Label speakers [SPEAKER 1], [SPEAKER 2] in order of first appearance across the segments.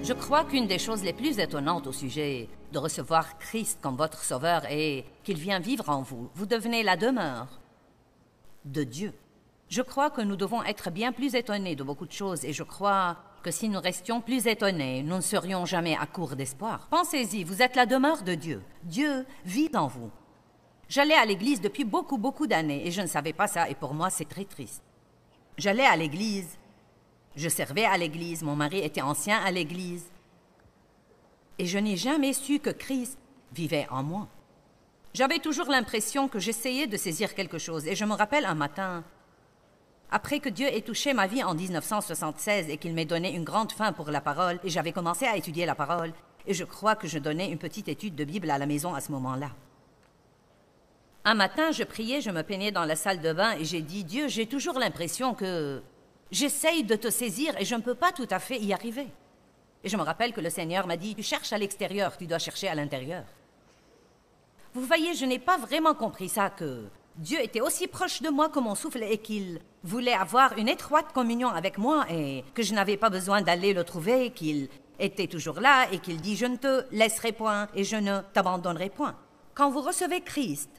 [SPEAKER 1] Je crois qu'une des choses les plus étonnantes au sujet de recevoir Christ comme votre sauveur est qu'il vient vivre en vous. Vous devenez la demeure de Dieu. Je crois que nous devons être bien plus étonnés de beaucoup de choses et je crois que si nous restions plus étonnés, nous ne serions jamais à court d'espoir. Pensez-y, vous êtes la demeure de Dieu. Dieu vit en vous. J'allais à l'église depuis beaucoup d'années et je ne savais pas ça et pour moi c'est très triste. J'allais à l'église, je servais à l'église, mon mari était ancien à l'église et je n'ai jamais su que Christ vivait en moi. J'avais toujours l'impression que j'essayais de saisir quelque chose et je me rappelle un matin, après que Dieu ait touché ma vie en 1976 et qu'il m'ait donné une grande faim pour la parole et j'avais commencé à étudier la parole et je crois que je donnais une petite étude de Bible à la maison à ce moment-là. Un matin, je priais, je me peignais dans la salle de bain et j'ai dit « Dieu, j'ai toujours l'impression que j'essaye de te saisir et je ne peux pas tout à fait y arriver. » Et je me rappelle que le Seigneur m'a dit « Tu cherches à l'extérieur, tu dois chercher à l'intérieur. » Vous voyez, je n'ai pas vraiment compris ça, que Dieu était aussi proche de moi que mon souffle et qu'il voulait avoir une étroite communion avec moi et que je n'avais pas besoin d'aller le trouver, qu'il était toujours là et qu'il dit « Je ne te laisserai point et je ne t'abandonnerai point. » Quand vous recevez Christ,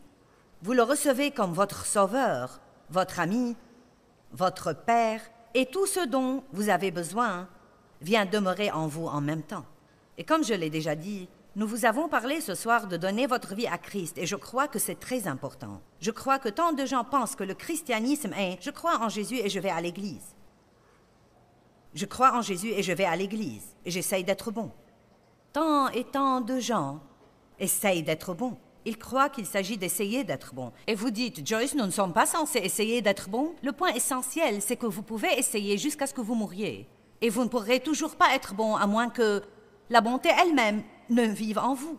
[SPEAKER 1] vous le recevez comme votre sauveur, votre ami, votre père, et tout ce dont vous avez besoin vient demeurer en vous en même temps. Et comme je l'ai déjà dit, nous vous avons parlé ce soir de donner votre vie à Christ, et je crois que c'est très important. Je crois que tant de gens pensent que le christianisme est « je crois en Jésus et je vais à l'église ». Je crois en Jésus et je vais à l'église, et j'essaye d'être bon. Tant et tant de gens essayent d'être bons. Ils croient qu'il s'agit d'essayer d'être bon. Et vous dites, Joyce, nous ne sommes pas censés essayer d'être bons. Le point essentiel, c'est que vous pouvez essayer jusqu'à ce que vous mouriez. Et vous ne pourrez toujours pas être bon à moins que la bonté elle-même ne vive en vous.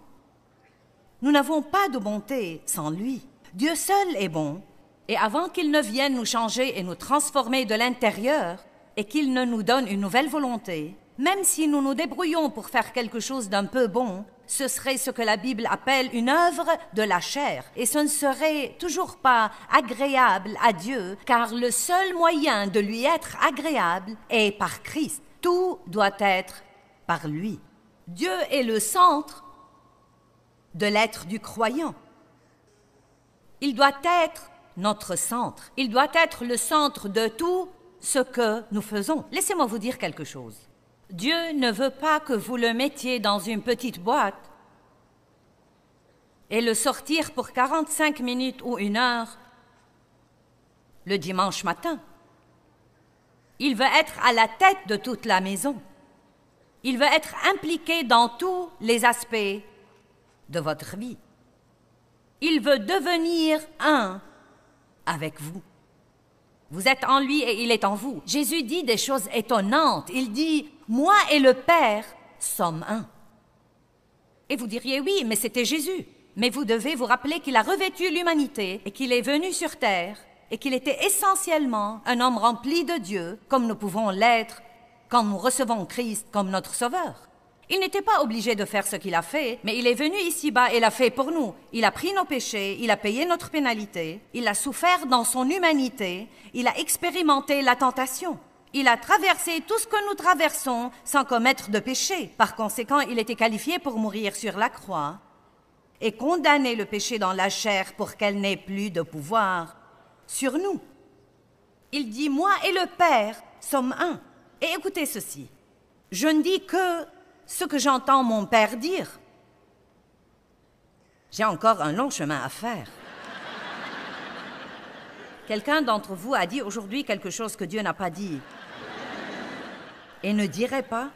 [SPEAKER 1] Nous n'avons pas de bonté sans lui. Dieu seul est bon. Et avant qu'il ne vienne nous changer et nous transformer de l'intérieur, et qu'il ne nous donne une nouvelle volonté, même si nous nous débrouillons pour faire quelque chose d'un peu bon, ce serait ce que la Bible appelle une œuvre de la chair. Et ce ne serait toujours pas agréable à Dieu, car le seul moyen de lui être agréable est par Christ. Tout doit être par lui. Dieu est le centre de l'être du croyant. Il doit être notre centre. Il doit être le centre de tout ce que nous faisons. Laissez-moi vous dire quelque chose. Dieu ne veut pas que vous le mettiez dans une petite boîte et le sortir pour 45 minutes ou 1 heure le dimanche matin. Il veut être à la tête de toute la maison. Il veut être impliqué dans tous les aspects de votre vie. Il veut devenir un avec vous. Vous êtes en lui et il est en vous. Jésus dit des choses étonnantes. Il dit « Moi et le Père sommes un ». Et vous diriez « Oui, mais c'était Jésus ». Mais vous devez vous rappeler qu'il a revêtu l'humanité et qu'il est venu sur terre et qu'il était essentiellement un homme rempli de Dieu, comme nous pouvons l'être quand nous recevons Christ comme notre Sauveur. Il n'était pas obligé de faire ce qu'il a fait, mais il est venu ici-bas et l'a fait pour nous. Il a pris nos péchés, il a payé notre pénalité, il a souffert dans son humanité, il a expérimenté la tentation. Il a traversé tout ce que nous traversons sans commettre de péché. Par conséquent, il était qualifié pour mourir sur la croix et condamner le péché dans la chair pour qu'elle n'ait plus de pouvoir sur nous. Il dit « Moi et le Père sommes un ». Et écoutez ceci, je ne dis que ce que j'entends mon père dire. J'ai encore un long chemin à faire. Quelqu'un d'entre vous a dit aujourd'hui quelque chose que Dieu n'a pas dit et ne dirait pas.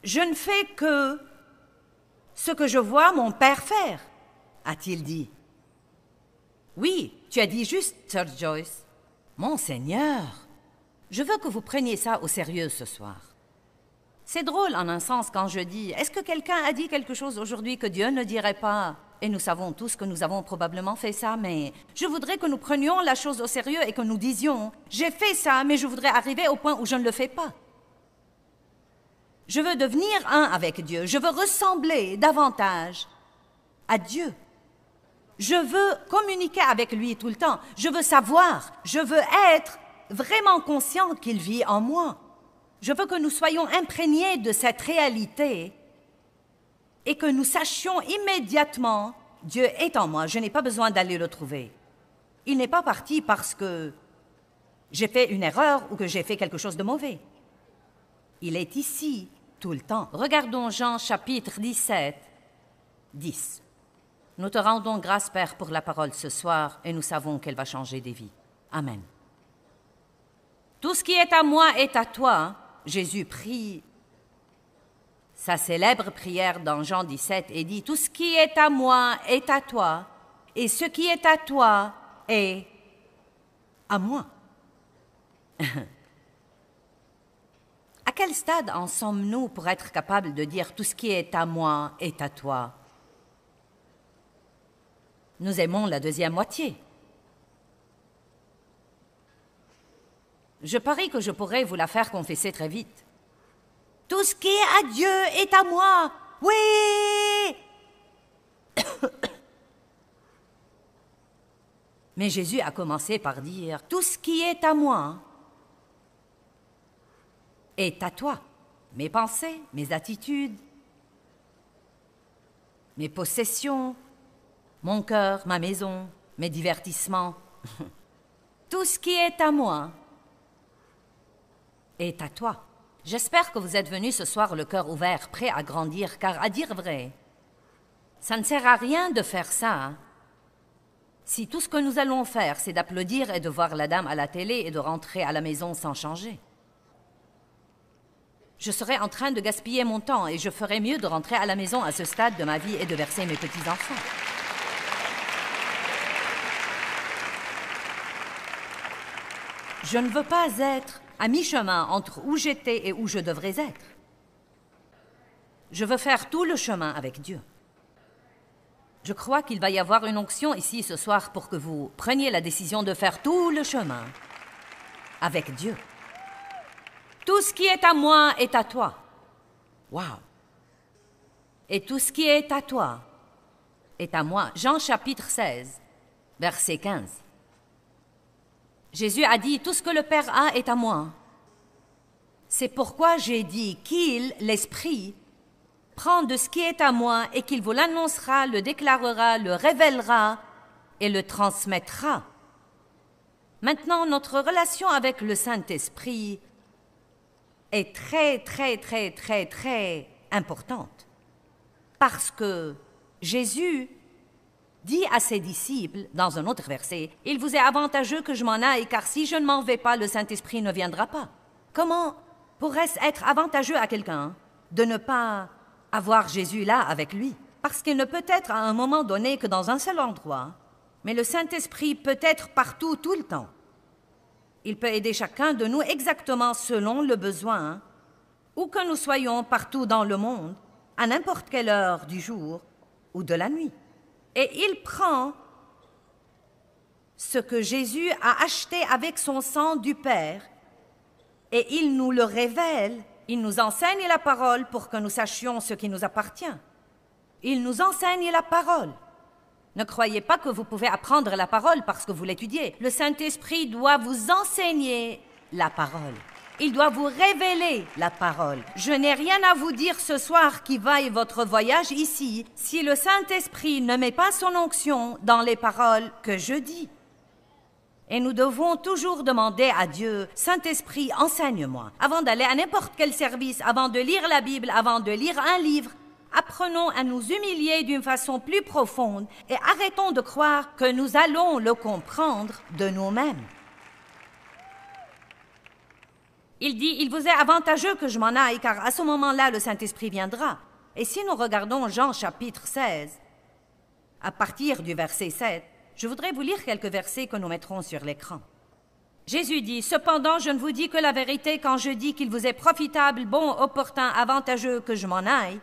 [SPEAKER 1] Je ne fais que ce que je vois mon père faire, a-t-il dit. Oui, tu as dit juste, Sir Joyce. Mon Seigneur, je veux que vous preniez ça au sérieux ce soir. C'est drôle en un sens quand je dis « Est-ce que quelqu'un a dit quelque chose aujourd'hui que Dieu ne dirait pas ?» Et nous savons tous que nous avons probablement fait ça, mais je voudrais que nous prenions la chose au sérieux et que nous disions « J'ai fait ça, mais je voudrais arriver au point où je ne le fais pas. » Je veux devenir un avec Dieu. Je veux ressembler davantage à Dieu. Je veux communiquer avec lui tout le temps. Je veux savoir. Je veux être vraiment consciente qu'il vit en moi. Je veux que nous soyons imprégnés de cette réalité et que nous sachions immédiatement, Dieu est en moi, je n'ai pas besoin d'aller le trouver. Il n'est pas parti parce que j'ai fait une erreur ou que j'ai fait quelque chose de mauvais. Il est ici tout le temps. Regardons Jean chapitre 17, 10. Nous te rendons grâce, Père, pour la parole ce soir et nous savons qu'elle va changer des vies. Amen. Tout ce qui est à moi est à toi. Jésus prie sa célèbre prière dans Jean 17 et dit « Tout ce qui est à moi est à toi, et ce qui est à toi est à moi. » À quel stade en sommes-nous pour être capables de dire « Tout ce qui est à moi est à toi » ? Nous aimons la deuxième moitié. Je parie que je pourrais vous la faire confesser très vite. Tout ce qui est à Dieu est à moi. Oui! Mais Jésus a commencé par dire, tout ce qui est à moi est à toi. Mes pensées, mes attitudes, mes possessions, mon cœur, ma maison, mes divertissements. Tout ce qui est à moi est à toi. J'espère que vous êtes venus ce soir le cœur ouvert, prêt à grandir, car à dire vrai, ça ne sert à rien de faire ça. Hein? Si tout ce que nous allons faire, c'est d'applaudir et de voir la dame à la télé et de rentrer à la maison sans changer. Je serais en train de gaspiller mon temps et je ferais mieux de rentrer à la maison à ce stade de ma vie et de verser mes petits-enfants. Je ne veux pas être à mi-chemin entre où j'étais et où je devrais être. Je veux faire tout le chemin avec Dieu. Je crois qu'il va y avoir une onction ici ce soir pour que vous preniez la décision de faire tout le chemin avec Dieu. Tout ce qui est à moi est à toi. Wow! Et tout ce qui est à toi est à moi. Jean chapitre 16, verset 15. Jésus a dit, tout ce que le Père a est à moi. C'est pourquoi j'ai dit qu'il, l'Esprit, prend de ce qui est à moi et qu'il vous l'annoncera, le déclarera, le révélera et le transmettra. Maintenant, notre relation avec le Saint-Esprit est très, très, très, très, très importante. Parce que Jésus dit à ses disciples, dans un autre verset, « Il vous est avantageux que je m'en aille, car si je ne m'en vais pas, le Saint-Esprit ne viendra pas. » Comment pourrait-ce être avantageux à quelqu'un de ne pas avoir Jésus là avec lui? Parce qu'il ne peut être à un moment donné que dans un seul endroit, mais le Saint-Esprit peut être partout, tout le temps. Il peut aider chacun de nous exactement selon le besoin, où que nous soyons partout dans le monde, à n'importe quelle heure du jour ou de la nuit. Et il prend ce que Jésus a acheté avec son sang du Père et il nous le révèle, il nous enseigne la parole pour que nous sachions ce qui nous appartient. Il nous enseigne la parole. Ne croyez pas que vous pouvez apprendre la parole parce que vous l'étudiez. Le Saint-Esprit doit vous enseigner la parole. Il doit vous révéler la parole. Je n'ai rien à vous dire ce soir qui vaille votre voyage ici si le Saint-Esprit ne met pas son onction dans les paroles que je dis. Et nous devons toujours demander à Dieu, « Saint-Esprit, enseigne-moi. » Avant d'aller à n'importe quel service, avant de lire la Bible, avant de lire un livre, apprenons à nous humilier d'une façon plus profonde et arrêtons de croire que nous allons le comprendre de nous-mêmes. Il dit, il vous est avantageux que je m'en aille, car à ce moment-là, le Saint-Esprit viendra. Et si nous regardons Jean chapitre 16, à partir du verset 7, je voudrais vous lire quelques versets que nous mettrons sur l'écran. Jésus dit, « Cependant, je ne vous dis que la vérité quand je dis qu'il vous est profitable, bon, opportun, avantageux que je m'en aille.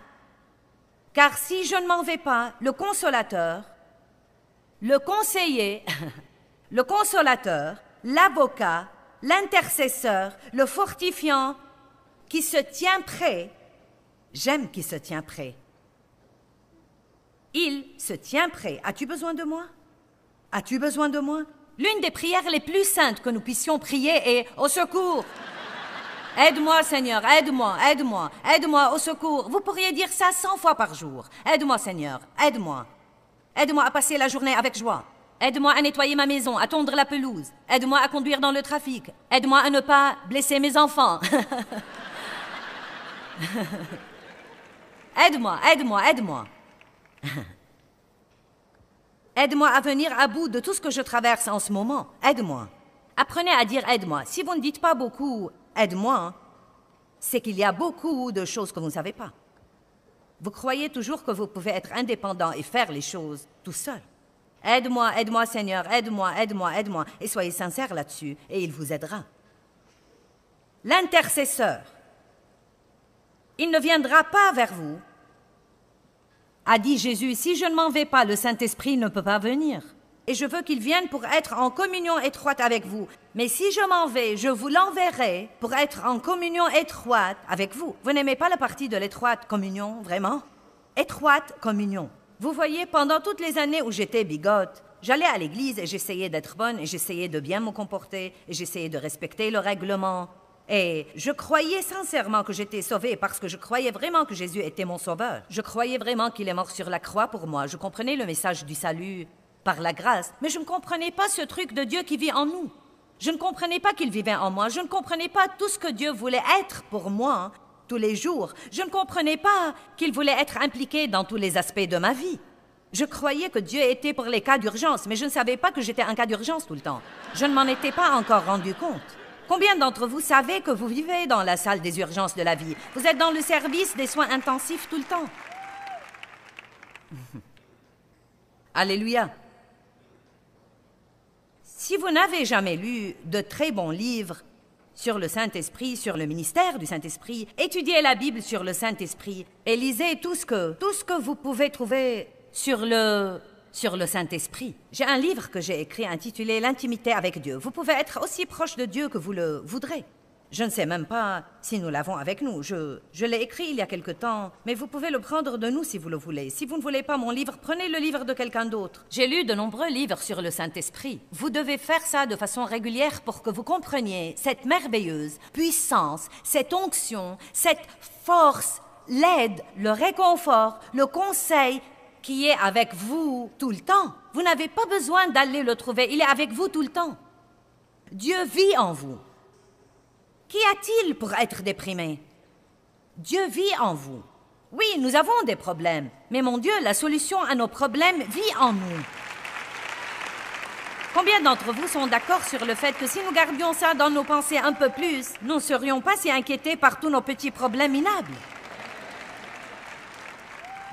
[SPEAKER 1] Car si je ne m'en vais pas, le Consolateur, le Conseiller, le Consolateur, l'Avocat, l'intercesseur, le fortifiant, qui se tient prêt, j'aime qui se tient prêt. Il se tient prêt. As-tu besoin de moi? As-tu besoin de moi? L'une des prières les plus saintes que nous puissions prier est « Au secours !» Aide-moi, Seigneur, aide-moi, aide-moi, aide-moi au secours. Vous pourriez dire ça 100 fois par jour. Aide-moi, Seigneur, aide-moi. Aide-moi à passer la journée avec joie. Aide-moi à nettoyer ma maison, à tondre la pelouse. Aide-moi à conduire dans le trafic. Aide-moi à ne pas blesser mes enfants. Aide-moi, aide-moi, aide-moi. Aide-moi à venir à bout de tout ce que je traverse en ce moment. Aide-moi. Apprenez à dire aide-moi. Si vous ne dites pas beaucoup aide-moi, c'est qu'il y a beaucoup de choses que vous ne savez pas. Vous croyez toujours que vous pouvez être indépendant et faire les choses tout seul. Aide-moi, aide-moi, Seigneur, aide-moi, aide-moi, aide-moi. Et soyez sincères là-dessus, et il vous aidera. L'intercesseur, il ne viendra pas vers vous, a dit Jésus, si je ne m'en vais pas, le Saint-Esprit ne peut pas venir. Et je veux qu'il vienne pour être en communion étroite avec vous. Mais si je m'en vais, je vous l'enverrai pour être en communion étroite avec vous. Vous n'aimez pas la partie de l'étroite communion, vraiment? Étroite communion. Vous voyez, pendant toutes les années où j'étais bigote, j'allais à l'église et j'essayais d'être bonne et j'essayais de bien me comporter et j'essayais de respecter le règlement. Et je croyais sincèrement que j'étais sauvée parce que je croyais vraiment que Jésus était mon sauveur. Je croyais vraiment qu'il est mort sur la croix pour moi. Je comprenais le message du salut par la grâce, mais je ne comprenais pas ce truc de Dieu qui vit en nous. Je ne comprenais pas qu'il vivait en moi. Je ne comprenais pas tout ce que Dieu voulait être pour moi tous les jours. Je ne comprenais pas qu'il voulait être impliqué dans tous les aspects de ma vie. Je croyais que Dieu était pour les cas d'urgence, mais je ne savais pas que j'étais un cas d'urgence tout le temps. Je ne m'en étais pas encore rendu compte. Combien d'entre vous savez que vous vivez dans la salle des urgences de la vie? Vous êtes dans le service des soins intensifs tout le temps. Alléluia. Si vous n'avez jamais lu de très bons livres sur le Saint-Esprit, sur le ministère du Saint-Esprit, étudiez la Bible sur le Saint-Esprit et lisez tout ce que vous pouvez trouver sur le Saint-Esprit. J'ai un livre que j'ai écrit intitulé « L'intimité avec Dieu ». Vous pouvez être aussi proche de Dieu que vous le voudrez. Je ne sais même pas si nous l'avons avec nous. Je l'ai écrit il y a quelque temps, mais vous pouvez le prendre de nous si vous le voulez. Si vous ne voulez pas mon livre, prenez le livre de quelqu'un d'autre. J'ai lu de nombreux livres sur le Saint-Esprit. Vous devez faire ça de façon régulière pour que vous compreniez cette merveilleuse puissance, cette onction, cette force, l'aide, le réconfort, le conseil qui est avec vous tout le temps. Vous n'avez pas besoin d'aller le trouver, il est avec vous tout le temps. Dieu vit en vous. Qu'y a-t-il pour être déprimé? Dieu vit en vous. Oui, nous avons des problèmes, mais mon Dieu, la solution à nos problèmes vit en nous. Combien d'entre vous sont d'accord sur le fait que si nous gardions ça dans nos pensées un peu plus, nous ne serions pas si inquiétés par tous nos petits problèmes minables?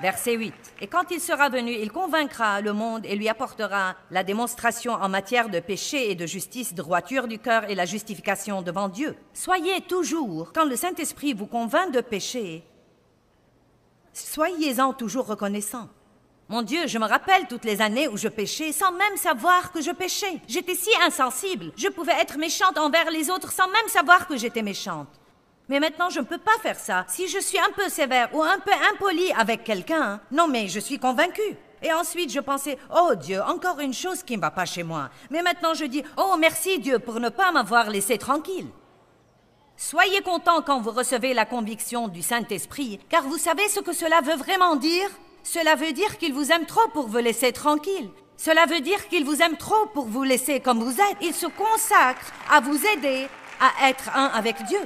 [SPEAKER 1] Verset 8. Et quand il sera venu, il convaincra le monde et lui apportera la démonstration en matière de péché et de justice, droiture du cœur et la justification devant Dieu. Soyez toujours, quand le Saint-Esprit vous convainc de péché, soyez-en toujours reconnaissants. Mon Dieu, je me rappelle toutes les années où je péchais sans même savoir que je péchais. J'étais si insensible. Je pouvais être méchante envers les autres sans même savoir que j'étais méchante. Mais maintenant, je ne peux pas faire ça. Si je suis un peu sévère ou un peu impolie avec quelqu'un, non mais je suis convaincue. Et ensuite, je pensais, oh Dieu, encore une chose qui ne va pas chez moi. Mais maintenant, je dis, oh merci Dieu pour ne pas m'avoir laissé tranquille. Soyez contents quand vous recevez la conviction du Saint-Esprit, car vous savez ce que cela veut vraiment dire? Cela veut dire qu'il vous aime trop pour vous laisser tranquille. Cela veut dire qu'il vous aime trop pour vous laisser comme vous êtes. Il se consacre à vous aider à être un avec Dieu.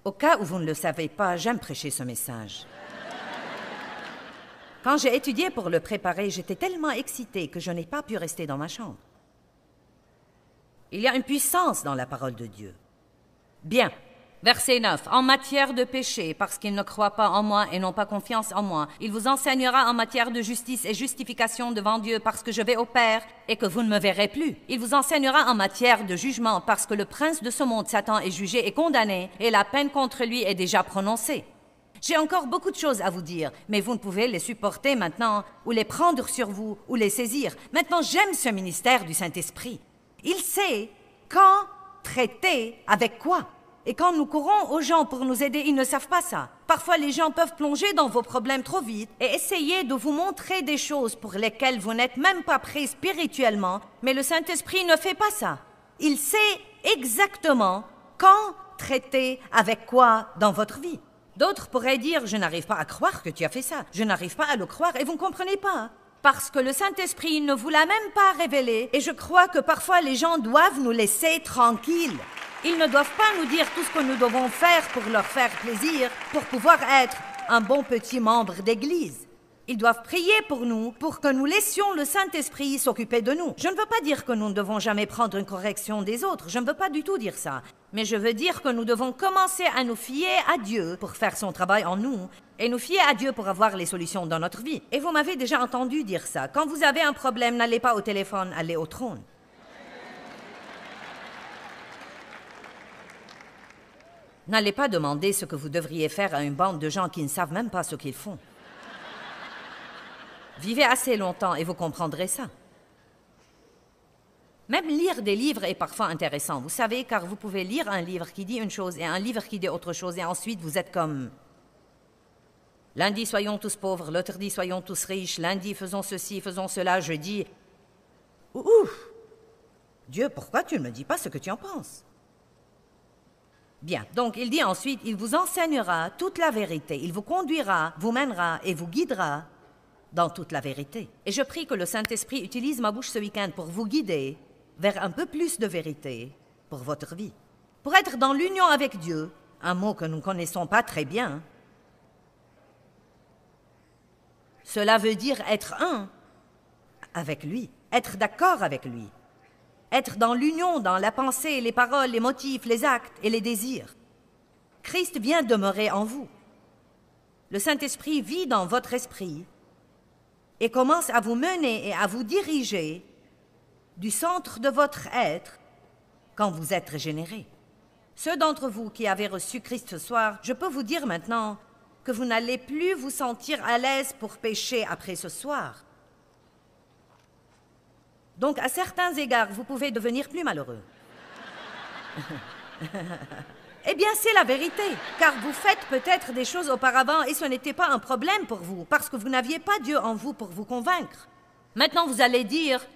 [SPEAKER 1] Au cas où vous ne le savez pas, j'aime prêcher ce message. Quand j'ai étudié pour le préparer, j'étais tellement excitée que je n'ai pas pu rester dans ma chambre. Il y a une puissance dans la parole de Dieu. Bien. Verset 9. En matière de péché, parce qu'il ne croit pas en moi et n'ont pas confiance en moi, il vous enseignera en matière de justice et justification devant Dieu, parce que je vais au Père et que vous ne me verrez plus. Il vous enseignera en matière de jugement, parce que le prince de ce monde, Satan, est jugé et condamné, et la peine contre lui est déjà prononcée. J'ai encore beaucoup de choses à vous dire, mais vous ne pouvez les supporter maintenant, ou les prendre sur vous, ou les saisir. Maintenant, j'aime ce ministère du Saint-Esprit. Il sait quand traiter avec quoi. Et quand nous courons aux gens pour nous aider, ils ne savent pas ça. Parfois, les gens peuvent plonger dans vos problèmes trop vite et essayer de vous montrer des choses pour lesquelles vous n'êtes même pas prêt spirituellement, mais le Saint-Esprit ne fait pas ça. Il sait exactement quand traiter avec quoi dans votre vie. D'autres pourraient dire « Je n'arrive pas à croire que tu as fait ça. Je n'arrive pas à le croire. » Et vous ne comprenez pas. Parce que le Saint-Esprit ne vous l'a même pas révélé. Et je crois que parfois les gens doivent nous laisser tranquilles. Ils ne doivent pas nous dire tout ce que nous devons faire pour leur faire plaisir, pour pouvoir être un bon petit membre d'Église. Ils doivent prier pour nous, pour que nous laissions le Saint-Esprit s'occuper de nous. Je ne veux pas dire que nous ne devons jamais prendre une correction des autres. Je ne veux pas du tout dire ça. Mais je veux dire que nous devons commencer à nous fier à Dieu pour faire son travail en nous et nous fier à Dieu pour avoir les solutions dans notre vie. Et vous m'avez déjà entendu dire ça. Quand vous avez un problème, n'allez pas au téléphone, allez au trône. N'allez pas demander ce que vous devriez faire à une bande de gens qui ne savent même pas ce qu'ils font. Vivez assez longtemps et vous comprendrez ça. Même lire des livres est parfois intéressant, vous savez, car vous pouvez lire un livre qui dit une chose et un livre qui dit autre chose, et ensuite vous êtes comme... Lundi, soyons tous pauvres, l'autre dit, soyons tous riches, lundi, faisons ceci, faisons cela, jeudi... Ouf! Dieu, pourquoi tu ne me dis pas ce que tu en penses? Bien, donc il dit ensuite, il vous enseignera toute la vérité, il vous conduira, vous mènera et vous guidera dans toute la vérité. Et je prie que le Saint-Esprit utilise ma bouche ce week-end pour vous guider vers un peu plus de vérité pour votre vie. Pour être dans l'union avec Dieu, un mot que nous ne connaissons pas très bien. Cela veut dire être un avec lui, être d'accord avec lui, être dans l'union, dans la pensée, les paroles, les motifs, les actes et les désirs. Christ vient demeurer en vous. Le Saint-Esprit vit dans votre esprit et commence à vous mener et à vous diriger du centre de votre être quand vous êtes régénéré. Ceux d'entre vous qui avez reçu Christ ce soir, je peux vous dire maintenant que vous n'allez plus vous sentir à l'aise pour pécher après ce soir. Donc, à certains égards, vous pouvez devenir plus malheureux. Eh bien, c'est la vérité, car vous faites peut-être des choses auparavant et ce n'était pas un problème pour vous, parce que vous n'aviez pas Dieu en vous pour vous convaincre. Maintenant, vous allez dire,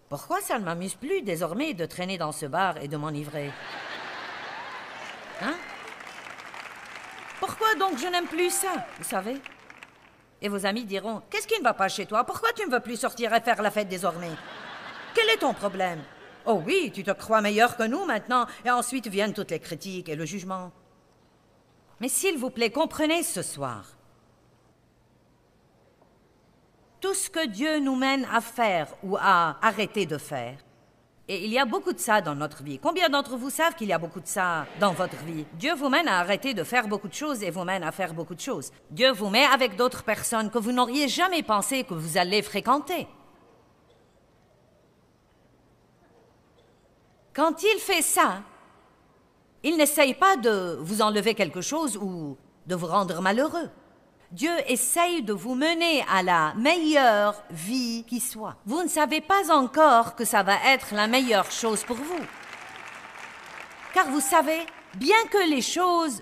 [SPEAKER 1] pourquoi ça ne m'amuse plus désormais de traîner dans ce bar et de m'enivrer? Hein? Pourquoi donc je n'aime plus ça, vous savez? Et vos amis diront, qu'est-ce qui ne va pas chez toi? Pourquoi tu ne veux plus sortir et faire la fête désormais? Quel est ton problème? Oh oui, tu te crois meilleur que nous maintenant, et ensuite viennent toutes les critiques et le jugement. Mais s'il vous plaît, comprenez ce soir. Tout ce que Dieu nous mène à faire ou à arrêter de faire, et il y a beaucoup de ça dans notre vie. Combien d'entre vous savent qu'il y a beaucoup de ça dans votre vie? Dieu vous mène à arrêter de faire beaucoup de choses et vous mène à faire beaucoup de choses. Dieu vous met avec d'autres personnes que vous n'auriez jamais pensé que vous allez fréquenter. Quand il fait ça, il n'essaye pas de vous enlever quelque chose ou de vous rendre malheureux. Dieu essaye de vous mener à la meilleure vie qui soit. Vous ne savez pas encore que ça va être la meilleure chose pour vous. Car vous savez, bien que les choses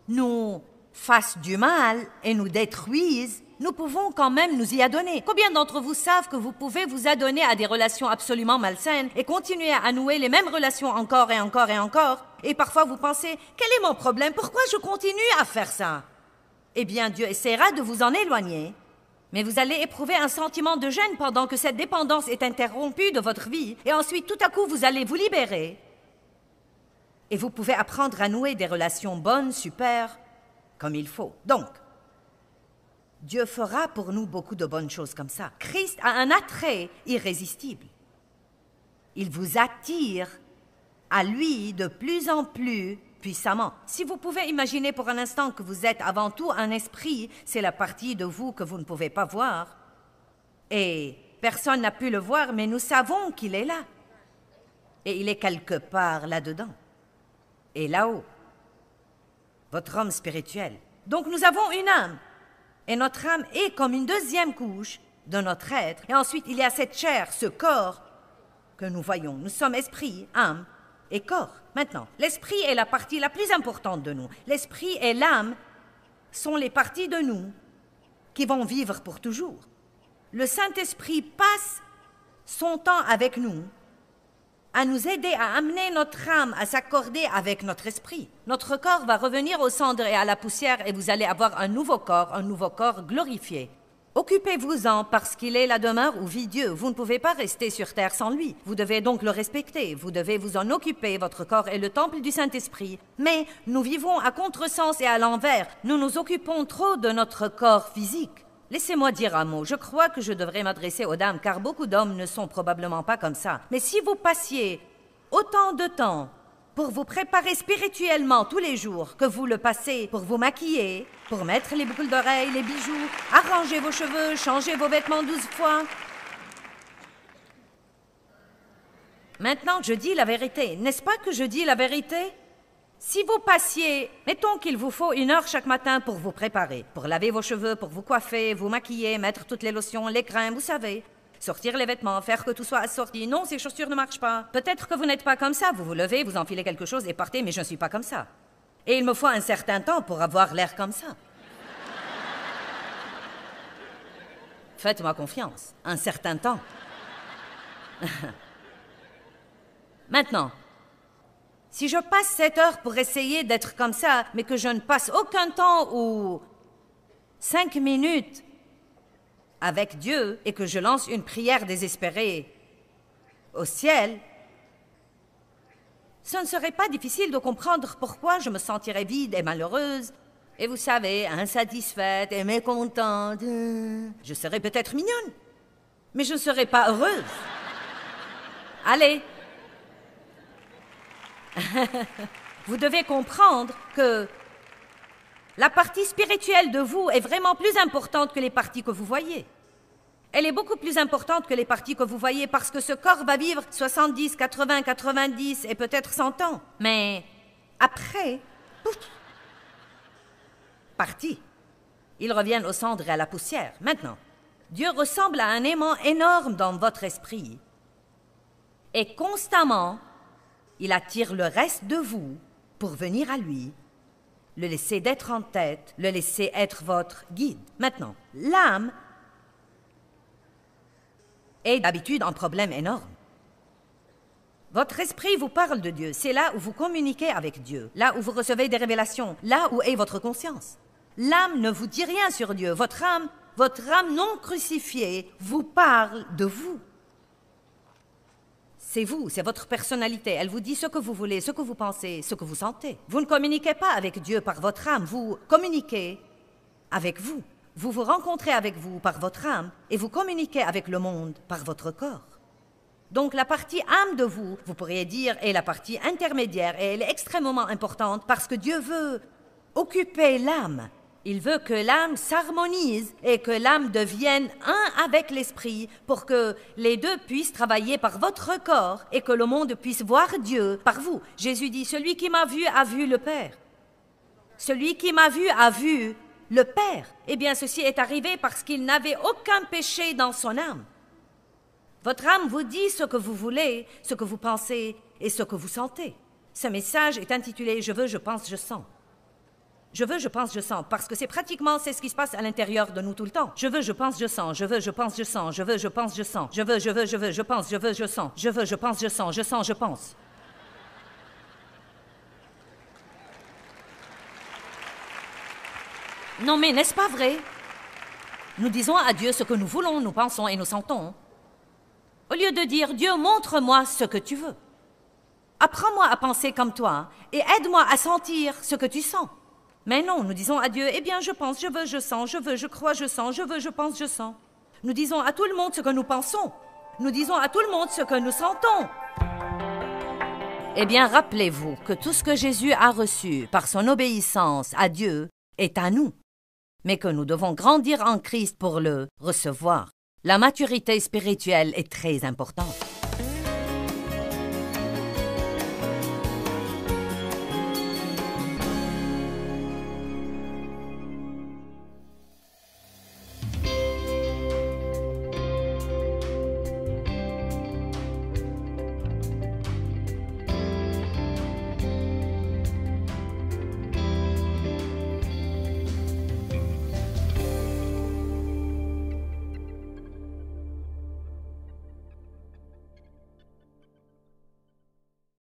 [SPEAKER 1] nous fassent du mal et nous détruisent, nous pouvons quand même nous y adonner. Combien d'entre vous savent que vous pouvez vous adonner à des relations absolument malsaines et continuer à nouer les mêmes relations encore et encore et encore? Et parfois vous pensez, quel est mon problème? Pourquoi je continue à faire ça? Eh bien, Dieu essaiera de vous en éloigner, mais vous allez éprouver un sentiment de gêne pendant que cette dépendance est interrompue de votre vie, et ensuite, tout à coup, vous allez vous libérer. Et vous pouvez apprendre à nouer des relations bonnes, super, comme il faut. Donc, Dieu fera pour nous beaucoup de bonnes choses comme ça. Christ a un attrait irrésistible. Il vous attire à lui de plus en plus puissamment. Si vous pouvez imaginer pour un instant que vous êtes avant tout un esprit, c'est la partie de vous que vous ne pouvez pas voir. Et personne n'a pu le voir, mais nous savons qu'il est là. Et il est quelque part là-dedans. Et là-haut. Votre homme spirituel. Donc nous avons une âme. Et notre âme est comme une deuxième couche de notre être. Et ensuite, il y a cette chair, ce corps que nous voyons. Nous sommes esprit, âme et corps. Maintenant, l'esprit est la partie la plus importante de nous. L'esprit et l'âme sont les parties de nous qui vont vivre pour toujours. Le Saint-Esprit passe son temps avec nous, à nous aider à amener notre âme à s'accorder avec notre esprit. Notre corps va revenir aux cendres et à la poussière et vous allez avoir un nouveau corps glorifié. Occupez-vous-en parce qu'il est la demeure où vit Dieu. Vous ne pouvez pas rester sur terre sans lui. Vous devez donc le respecter. Vous devez vous en occuper. Votre corps est le temple du Saint-Esprit. Mais nous vivons à contresens et à l'envers. Nous nous occupons trop de notre corps physique. Laissez-moi dire un mot. Je crois que je devrais m'adresser aux dames, car beaucoup d'hommes ne sont probablement pas comme ça. Mais si vous passiez autant de temps pour vous préparer spirituellement tous les jours que vous le passez pour vous maquiller, pour mettre les boucles d'oreilles, les bijoux, arranger vos cheveux, changer vos vêtements 12 fois. Maintenant, je dis la vérité. N'est-ce pas que je dis la vérité? Si vous passiez, mettons qu'il vous faut 1 heure chaque matin pour vous préparer, pour laver vos cheveux, pour vous coiffer, vous maquiller, mettre toutes les lotions, les crèmes, vous savez, sortir les vêtements, faire que tout soit assorti. Non, ces chaussures ne marchent pas. Peut-être que vous n'êtes pas comme ça. Vous vous levez, vous enfilez quelque chose et partez, mais je ne suis pas comme ça. Et il me faut un certain temps pour avoir l'air comme ça. Faites-moi confiance. Un certain temps. Maintenant, si je passe 7 heures pour essayer d'être comme ça, mais que je ne passe aucun temps ou 5 minutes avec Dieu et que je lance une prière désespérée au ciel, ce ne serait pas difficile de comprendre pourquoi je me sentirais vide et malheureuse, et vous savez, insatisfaite et mécontente. Je serais peut-être mignonne, mais je ne serais pas heureuse. Allez. Vous devez comprendre que la partie spirituelle de vous est vraiment plus importante que les parties que vous voyez. Elle est beaucoup plus importante que les parties que vous voyez parce que ce corps va vivre 70, 80, 90 et peut-être 100 ans. Mais après, pouf, parti. Ils reviennent aux cendres et à la poussière. Maintenant, Dieu ressemble à un aimant énorme dans votre esprit. Et constamment, il attire le reste de vous pour venir à lui, le laisser d'être en tête, le laisser être votre guide. Maintenant, l'âme est d'habitude un problème énorme. Votre esprit vous parle de Dieu. C'est là où vous communiquez avec Dieu, là où vous recevez des révélations, là où est votre conscience. L'âme ne vous dit rien sur Dieu. Votre âme non crucifiée vous parle de vous. C'est vous, c'est votre personnalité. Elle vous dit ce que vous voulez, ce que vous pensez, ce que vous sentez. Vous ne communiquez pas avec Dieu par votre âme, vous communiquez avec vous. Vous vous rencontrez avec vous par votre âme et vous communiquez avec le monde par votre corps. Donc la partie âme de vous, vous pourriez dire, est la partie intermédiaire et elle est extrêmement importante parce que Dieu veut occuper l'âme. Il veut que l'âme s'harmonise et que l'âme devienne un avec l'esprit pour que les deux puissent travailler par votre corps et que le monde puisse voir Dieu par vous. Jésus dit, celui qui m'a vu a vu le Père. Celui qui m'a vu a vu le Père. Eh bien, ceci est arrivé parce qu'il n'avait aucun péché dans son âme. Votre âme vous dit ce que vous voulez, ce que vous pensez et ce que vous sentez. Ce message est intitulé « Je veux, je pense, je sens ». Je veux, je pense, je sens, parce que c'est ce qui se passe à l'intérieur de nous tout le temps. Je veux, je pense, je sens, je veux, je pense, je sens, je veux, je pense, je sens, je veux, je pense, je sens, je veux, je pense, je sens, je pense. Non mais n'est-ce pas vrai? Nous disons à Dieu ce que nous voulons, nous pensons et nous sentons. Au lieu de dire « Dieu, montre-moi ce que tu veux. Apprends-moi à penser comme toi et aide-moi à sentir ce que tu sens. » Mais non, nous disons à Dieu, eh bien, je pense, je veux, je sens, je veux, je crois, je sens, je veux, je pense, je sens. Nous disons à tout le monde ce que nous pensons. Nous disons à tout le monde ce que nous sentons. Eh bien, rappelez-vous que tout ce que Jésus a reçu par son obéissance à Dieu est à nous, mais que nous devons grandir en Christ pour le recevoir. La maturité spirituelle est très importante.